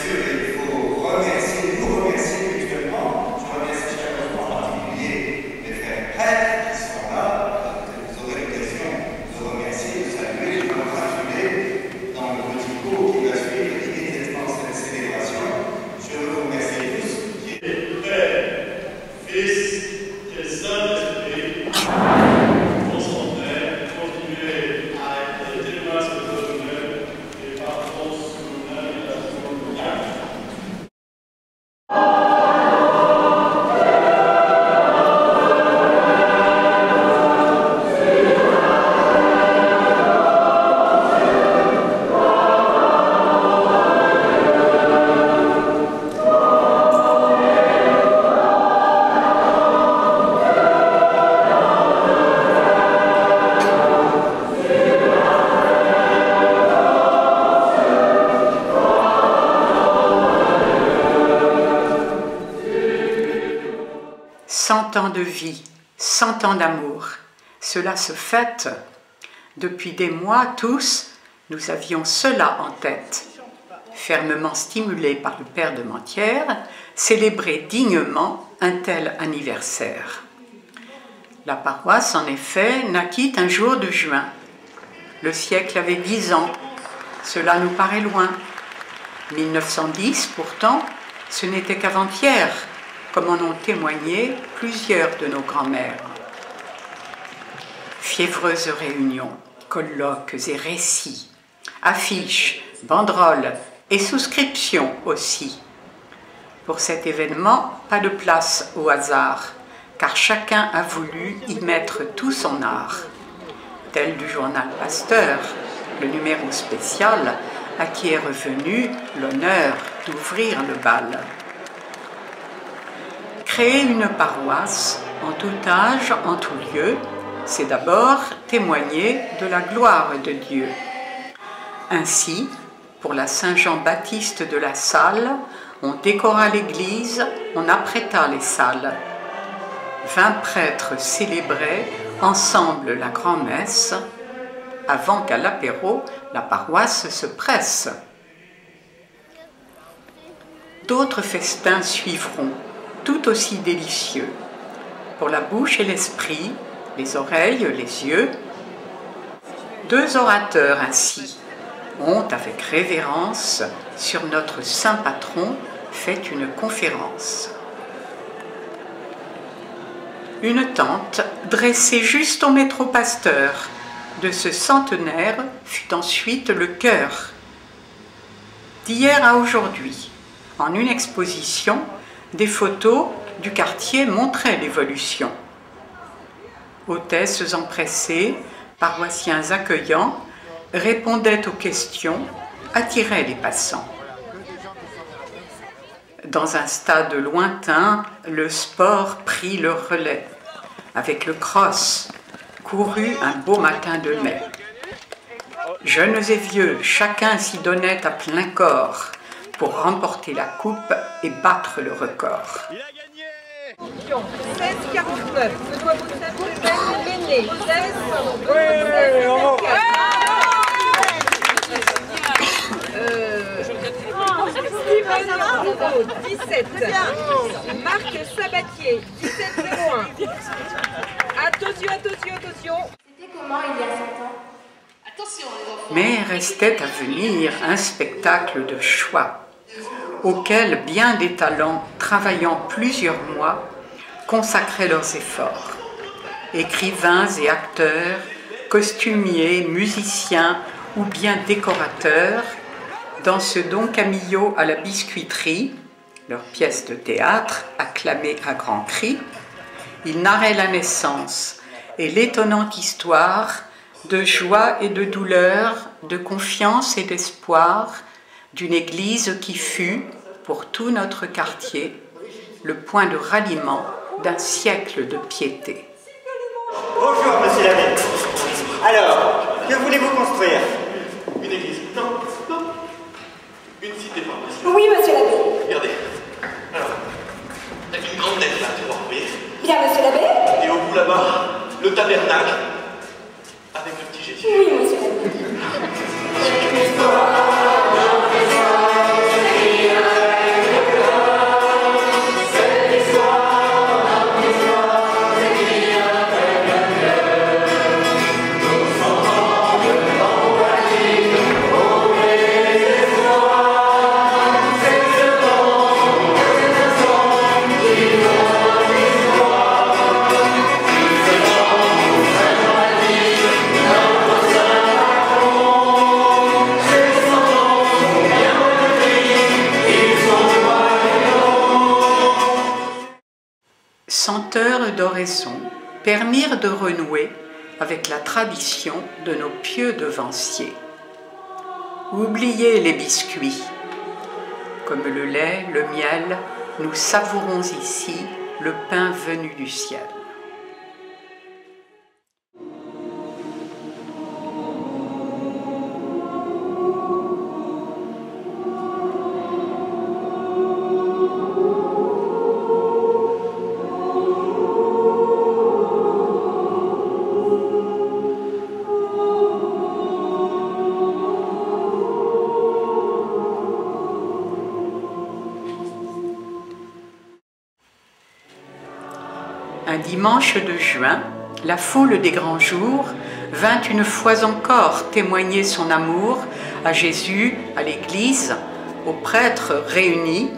sûr, il faut remercier, nous remercier mutuellement. Je remercie chaleureusement en particulier les frères prêtres qui sont là, que vous aurez l'occasion de remercier, de saluer, de congratuler dans le petit cours qui va suivre immédiatement cette célébration. Je vous remercie tous. Père, Fils et Saint-Esprit, continuez à être témoins de votre honneur et partons sous l'invitation de Dieu. Ans de vie, 100 ans d'amour, cela se fête. Depuis des mois, tous, nous avions cela en tête. Fermement stimulés par le père de Mentières, célébrer dignement un tel anniversaire. La paroisse, en effet, naquit un jour de juin. Le siècle avait 10 ans, cela nous paraît loin. 1910, pourtant, ce n'était qu'avant-hier, comme en ont témoigné plusieurs de nos grands-mères. Fiévreuses réunions, colloques et récits, affiches, banderoles et souscriptions aussi. Pour cet événement, pas de place au hasard, car chacun a voulu y mettre tout son art. Tel du journal Pasteur, le numéro spécial à qui est revenu l'honneur d'ouvrir le bal. Créer une paroisse, en tout âge, en tout lieu, c'est d'abord témoigner de la gloire de Dieu. Ainsi, pour la Saint-Jean-Baptiste de la Salle, on décora l'église, on apprêta les salles. 20 prêtres célébraient ensemble la grand-messe, avant qu'à l'apéro, la paroisse se presse. D'autres festins suivront, tout aussi délicieux, pour la bouche et l'esprit, les oreilles, les yeux. 2 orateurs ainsi ont, avec révérence, sur notre saint patron, fait une conférence. Une tente dressée juste au métro Pasteur de ce centenaire fut ensuite le cœur. D'hier à aujourd'hui, en une exposition, des photos du quartier montraient l'évolution. Hôtesses empressées, paroissiens accueillants, répondaient aux questions, attiraient les passants. Dans un stade lointain, le sport prit le relais. Avec le cross, couru un beau matin de mai. Jeunes et vieux, chacun s'y donnait à plein corps pour remporter la coupe et battre le record. 16,49. Je dois vous gagner. 16, 17. Marc Sabatier, 17,01. Attention, attention, attention. C'était comment il y a 7 ans? Mais restait à venir un spectacle de choix, auquel bien des talents travaillant plusieurs mois consacraient leurs efforts. Écrivains et acteurs, costumiers, musiciens ou bien décorateurs, dans ce Don Camillo à la biscuiterie, leur pièce de théâtre acclamée à grands cris, ils narraient la naissance et l'étonnante histoire de joie et de douleur, de confiance et d'espoir d'une église qui fut, pour tout notre quartier, le point de ralliement d'un siècle de piété. Bonjour, monsieur l'abbé. Alors, que voulez-vous construire? Une église? Non, non. Une cité par monsieur. Oui, monsieur l'abbé. Regardez. Alors, avec une grande lettre là, tu vois, vous voyez? Bien, monsieur l'abbé. Et au bout là-bas, le tabernacle, avec le petit Jésus. Oui, monsieur l'abbé. senteurs d'oraison permirent de renouer avec la tradition de nos pieux devanciers. Oubliez les biscuits. Comme le lait, le miel, nous savourons ici le pain venu du ciel. Un dimanche de juin, la foule des grands jours vint une fois encore témoigner son amour à Jésus, à l'Église, aux prêtres réunis,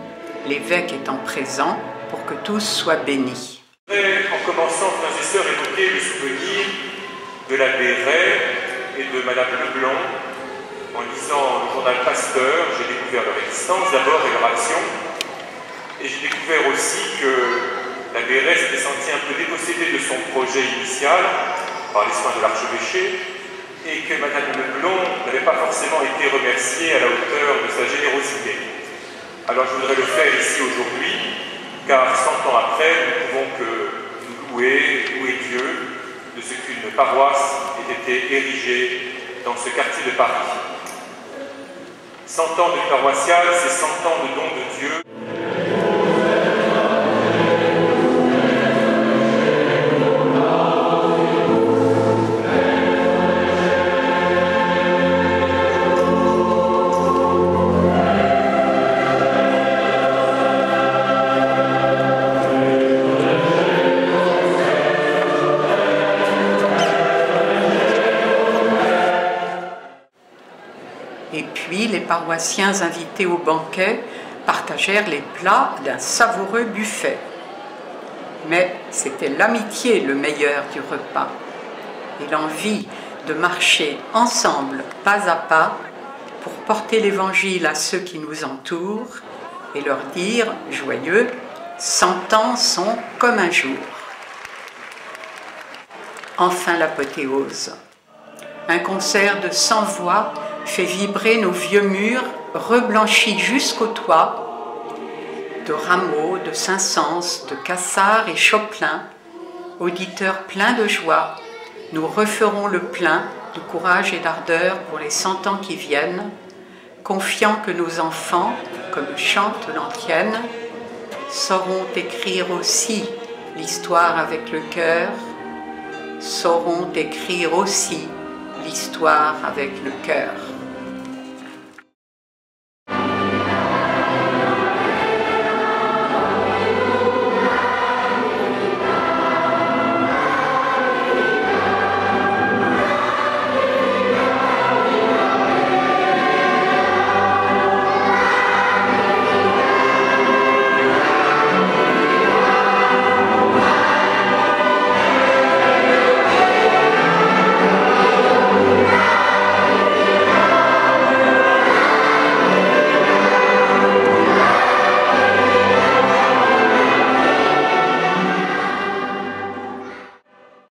l'évêque étant présent pour que tous soient bénis. En commençant, frères et sœurs, évoquer le souvenir de l'abbé Ray et de Madame Leblanc. En lisant le journal Pasteur, j'ai découvert leur existence d'abord et leur action. Et j'ai découvert aussi que l'abbé Ray s'était senti un peu dépossédé de son projet initial par les soins de l'archevêché et que Madame Leblanc n'avait pas forcément été remerciée à la hauteur de sa générosité. Alors je voudrais le faire ici aujourd'hui, car 100 ans après, nous pouvons que nous louer Dieu de ce qu'une paroisse ait été érigée dans ce quartier de Paris. 100 ans de paroissial, c'est 100 ans de don de Dieu. Et puis les paroissiens invités au banquet partagèrent les plats d'un savoureux buffet. Mais c'était l'amitié le meilleur du repas et l'envie de marcher ensemble pas à pas pour porter l'Évangile à ceux qui nous entourent et leur dire, joyeux, 100 ans sont comme un jour. Enfin l'apothéose. Un concert de 100 voix fait vibrer nos vieux murs reblanchis jusqu'au toit, de Rameau, de Saint-Saëns, de Cassard et Chopin, auditeurs pleins de joie, nous referons le plein de courage et d'ardeur pour les 100 ans qui viennent, confiant que nos enfants, comme chante l'antienne, sauront écrire aussi l'histoire avec le cœur, sauront écrire aussi l'histoire avec le cœur.